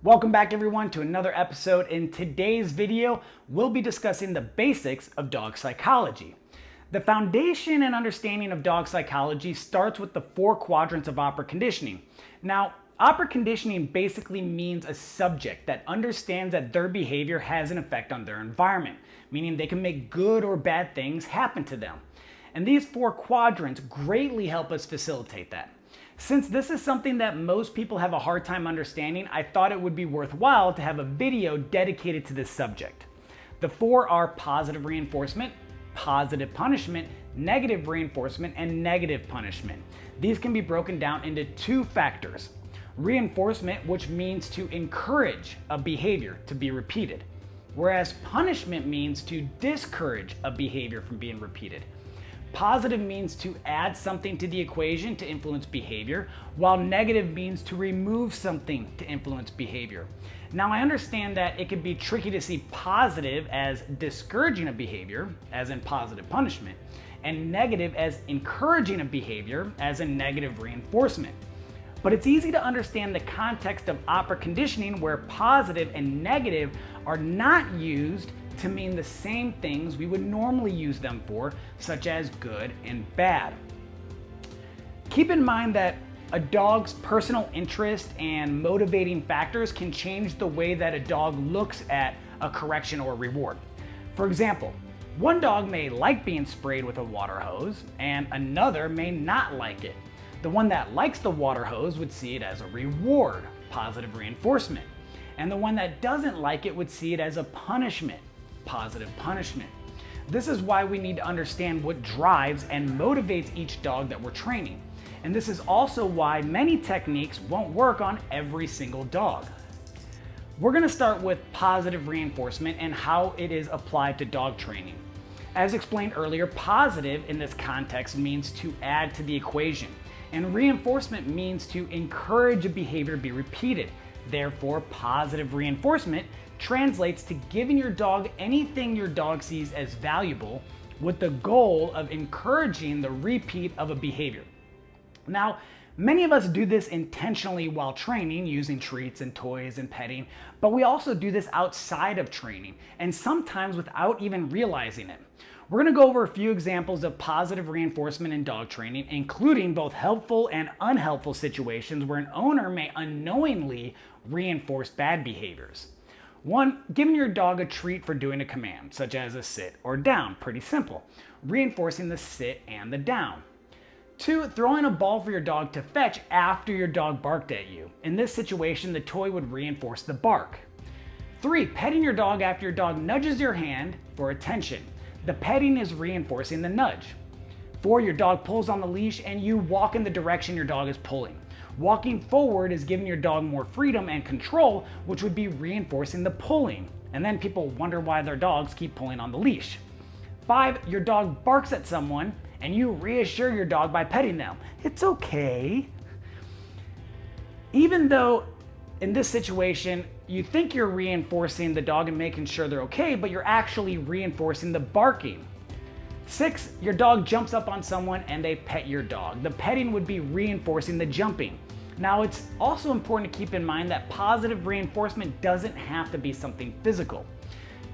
Welcome back everyone to another episode. In today's video, we'll be discussing the basics of dog psychology. The foundation and understanding of dog psychology starts with the 4 quadrants of operant conditioning. Now, operant conditioning basically means a subject that understands that their behavior has an effect on their environment, meaning they can make good or bad things happen to them. And these 4 quadrants greatly help us facilitate that. Since this is something that most people have a hard time understanding, I thought it would be worthwhile to have a video dedicated to this subject. The 4 are positive reinforcement, positive punishment, negative reinforcement, and negative punishment. These can be broken down into 2 factors. Reinforcement, which means to encourage a behavior to be repeated, whereas punishment means to discourage a behavior from being repeated. Positive means to add something to the equation to influence behavior, while negative means to remove something to influence behavior. Now, I understand that it can be tricky to see positive as discouraging a behavior, as in positive punishment, and negative as encouraging a behavior, as in negative reinforcement. But it's easy to understand the context of operant conditioning where positive and negative are not used to mean the same things we would normally use them for, such as good and bad. Keep in mind that a dog's personal interest and motivating factors can change the way that a dog looks at a correction or reward. For example, one dog may like being sprayed with a water hose and another may not like it. The one that likes the water hose would see it as a reward, positive reinforcement, and the one that doesn't like it would see it as a punishment, positive punishment. This is why we need to understand what drives and motivates each dog that we're training. And this is also why many techniques won't work on every single dog. We're going to start with positive reinforcement and how it is applied to dog training. As explained earlier, positive in this context means to add to the equation, and reinforcement means to encourage a behavior to be repeated. Therefore, positive reinforcement translates to giving your dog anything your dog sees as valuable with the goal of encouraging the repeat of a behavior. Now, many of us do this intentionally while training using treats and toys and petting, but we also do this outside of training and sometimes without even realizing it. We're going to go over a few examples of positive reinforcement in dog training, including both helpful and unhelpful situations where an owner may unknowingly reinforce bad behaviors. 1, giving your dog a treat for doing a command, such as a sit or down, pretty simple, reinforcing the sit and the down. 2, throwing a ball for your dog to fetch after your dog barked at you. In this situation, the toy would reinforce the bark. 3, petting your dog after your dog nudges your hand for attention. The petting is reinforcing the nudge. 4, your dog pulls on the leash and you walk in the direction your dog is pulling. Walking forward is giving your dog more freedom and control, which would be reinforcing the pulling. And then people wonder why their dogs keep pulling on the leash. 5, your dog barks at someone and you reassure your dog by petting them. It's okay. Even though in this situation, you think you're reinforcing the dog and making sure they're okay, but you're actually reinforcing the barking. 6, your dog jumps up on someone and they pet your dog. The petting would be reinforcing the jumping. Now, it's also important to keep in mind that positive reinforcement doesn't have to be something physical.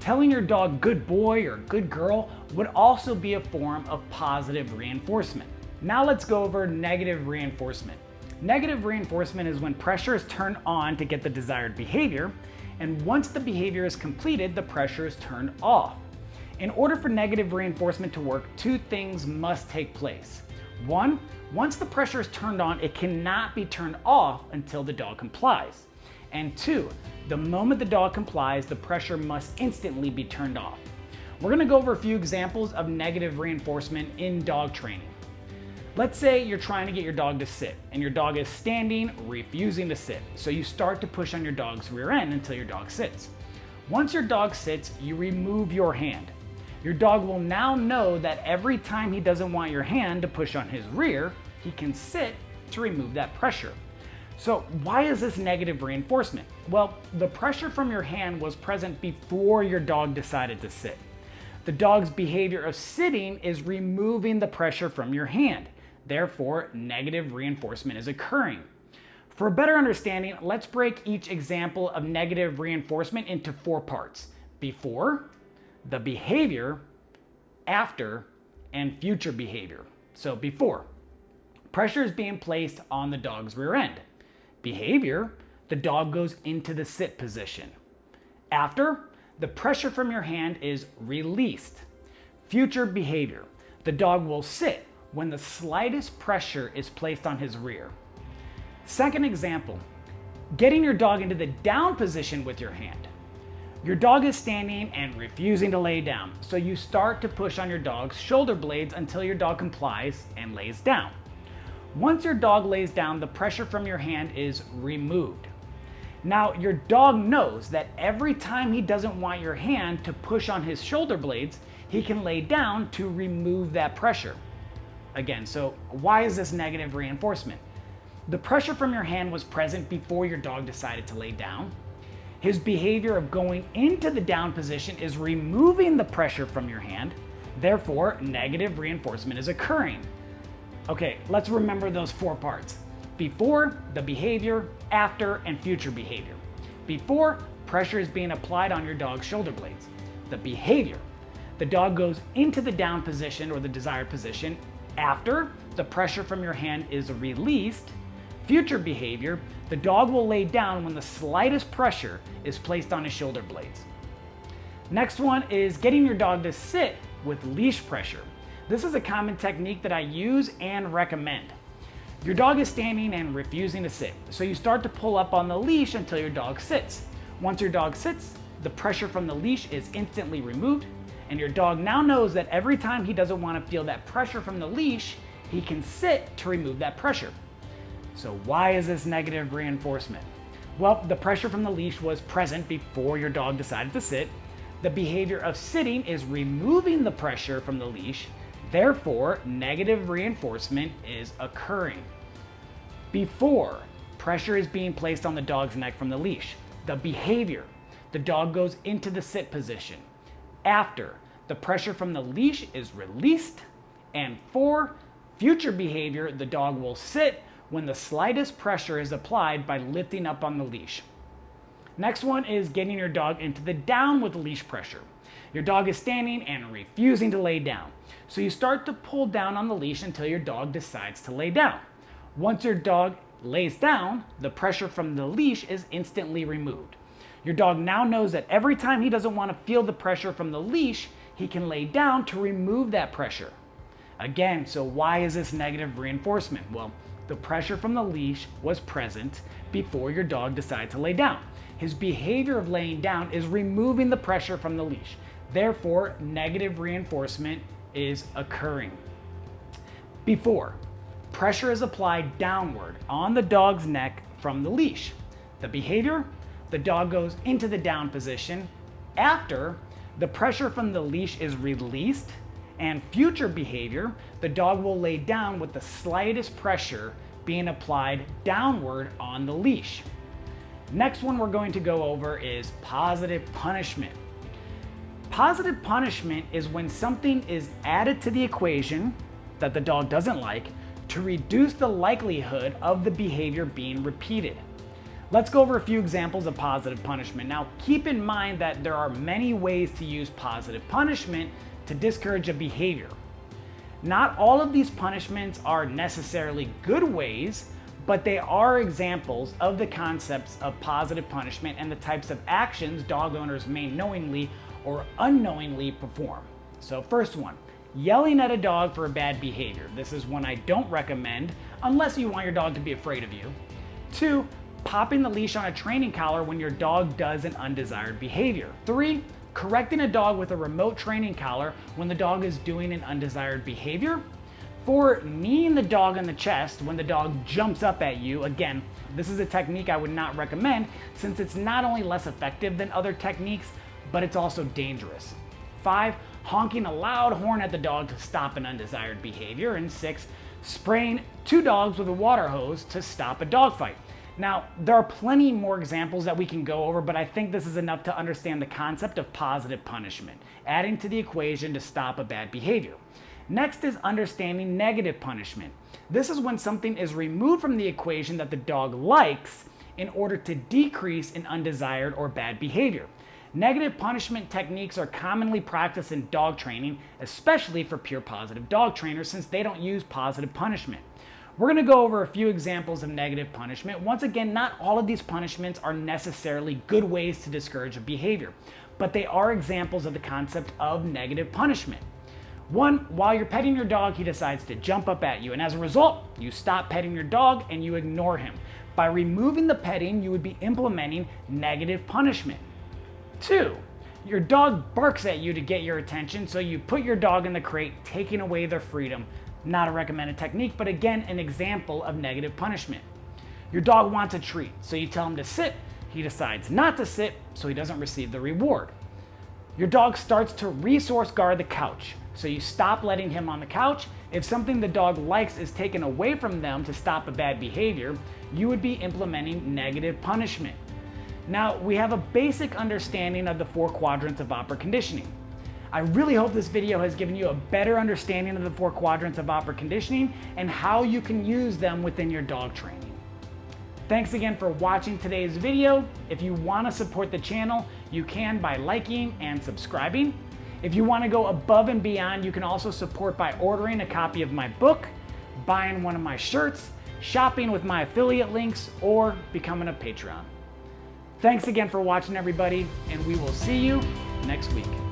Telling your dog good boy or good girl would also be a form of positive reinforcement. Now let's go over negative reinforcement. Negative reinforcement is when pressure is turned on to get the desired behavior, and once the behavior is completed, the pressure is turned off. In order for negative reinforcement to work, 2 things must take place. 1, once the pressure is turned on, it cannot be turned off until the dog complies. And 2, the moment the dog complies, the pressure must instantly be turned off. We're going to go over a few examples of negative reinforcement in dog training. Let's say you're trying to get your dog to sit, and your dog is standing, refusing to sit. So you start to push on your dog's rear end until your dog sits. Once your dog sits, you remove your hand. Your dog will now know that every time he doesn't want your hand to push on his rear, he can sit to remove that pressure. So why is this negative reinforcement? Well, the pressure from your hand was present before your dog decided to sit. The dog's behavior of sitting is removing the pressure from your hand. Therefore, negative reinforcement is occurring. For a better understanding, let's break each example of negative reinforcement into 4 parts: before, the behavior, after, and future behavior. So before, pressure is being placed on the dog's rear end. Behavior, the dog goes into the sit position. After, the pressure from your hand is released. Future behavior, the dog will sit when the slightest pressure is placed on his rear. Second example, getting your dog into the down position with your hand. Your dog is standing and refusing to lay down, so you start to push on your dog's shoulder blades until your dog complies and lays down. Once your dog lays down, the pressure from your hand is removed. Now, your dog knows that every time he doesn't want your hand to push on his shoulder blades, he can lay down to remove that pressure. Again, so why is this negative reinforcement? The pressure from your hand was present before your dog decided to lay down. His behavior of going into the down position is removing the pressure from your hand. Therefore, negative reinforcement is occurring. Okay, let's remember those 4 parts. Before, the behavior, after, and future behavior. Before, pressure is being applied on your dog's shoulder blades. The behavior, the dog goes into the down position or the desired position. After, the pressure from your hand is released. Future behavior, the dog will lay down when the slightest pressure is placed on his shoulder blades. Next one is getting your dog to sit with leash pressure. This is a common technique that I use and recommend. Your dog is standing and refusing to sit, so you start to pull up on the leash until your dog sits. Once your dog sits, the pressure from the leash is instantly removed, and your dog now knows that every time he doesn't want to feel that pressure from the leash, he can sit to remove that pressure. So why is this negative reinforcement? Well, the pressure from the leash was present before your dog decided to sit. The behavior of sitting is removing the pressure from the leash. Therefore, negative reinforcement is occurring. Before, pressure is being placed on the dog's neck from the leash. The behavior, the dog goes into the sit position. After, the pressure from the leash is released. And for future behavior, the dog will sit when the slightest pressure is applied by lifting up on the leash. Next one is getting your dog into the down with leash pressure. Your dog is standing and refusing to lay down. So you start to pull down on the leash until your dog decides to lay down. Once your dog lays down, the pressure from the leash is instantly removed. Your dog now knows that every time he doesn't want to feel the pressure from the leash, he can lay down to remove that pressure. Again, so why is this negative reinforcement? Well, the pressure from the leash was present before your dog decided to lay down. His behavior of laying down is removing the pressure from the leash. Therefore, negative reinforcement is occurring. Before, pressure is applied downward on the dog's neck from the leash. The behavior, the dog goes into the down position. After, the pressure from the leash is released. And future behavior, the dog will lay down with the slightest pressure being applied downward on the leash. Next one we're going to go over is positive punishment. Positive punishment is when something is added to the equation that the dog doesn't like to reduce the likelihood of the behavior being repeated. Let's go over a few examples of positive punishment. Now, keep in mind that there are many ways to use positive punishment to discourage a behavior. Not all of these punishments are necessarily good ways, but they are examples of the concepts of positive punishment and the types of actions dog owners may knowingly or unknowingly perform. So first one, yelling at a dog for a bad behavior. This is one I don't recommend unless you want your dog to be afraid of you. 2, popping the leash on a training collar when your dog does an undesired behavior. 3, correcting a dog with a remote training collar when the dog is doing an undesired behavior. 4, kneeing the dog in the chest when the dog jumps up at you. Again, this is a technique I would not recommend since it's not only less effective than other techniques, but it's also dangerous. 5, honking a loud horn at the dog to stop an undesired behavior. And 6, spraying 2 dogs with a water hose to stop a dog fight. Now, there are plenty more examples that we can go over, but I think this is enough to understand the concept of positive punishment, adding to the equation to stop a bad behavior. Next is understanding negative punishment. This is when something is removed from the equation that the dog likes in order to decrease an undesired or bad behavior. Negative punishment techniques are commonly practiced in dog training, especially for pure positive dog trainers, since they don't use positive punishment. We're going to go over a few examples of negative punishment. Once again, not all of these punishments are necessarily good ways to discourage a behavior, but they are examples of the concept of negative punishment. One, while you're petting your dog, he decides to jump up at you, and as a result, you stop petting your dog and you ignore him. By removing the petting, you would be implementing negative punishment. 2, your dog barks at you to get your attention, so you put your dog in the crate, taking away their freedom. Not a recommended technique, but again, an example of negative punishment. Your dog wants a treat, so you tell him to sit. He decides not to sit, so he doesn't receive the reward. Your dog starts to resource guard the couch, so you stop letting him on the couch. If something the dog likes is taken away from them to stop a bad behavior, you would be implementing negative punishment. Now, we have a basic understanding of the 4 quadrants of operant conditioning. I really hope this video has given you a better understanding of the 4 quadrants of operant conditioning and how you can use them within your dog training. Thanks again for watching today's video. If you want to support the channel, you can by liking and subscribing. If you want to go above and beyond, you can also support by ordering a copy of my book, buying one of my shirts, shopping with my affiliate links, or becoming a Patreon. Thanks again for watching, everybody, and we will see you next week.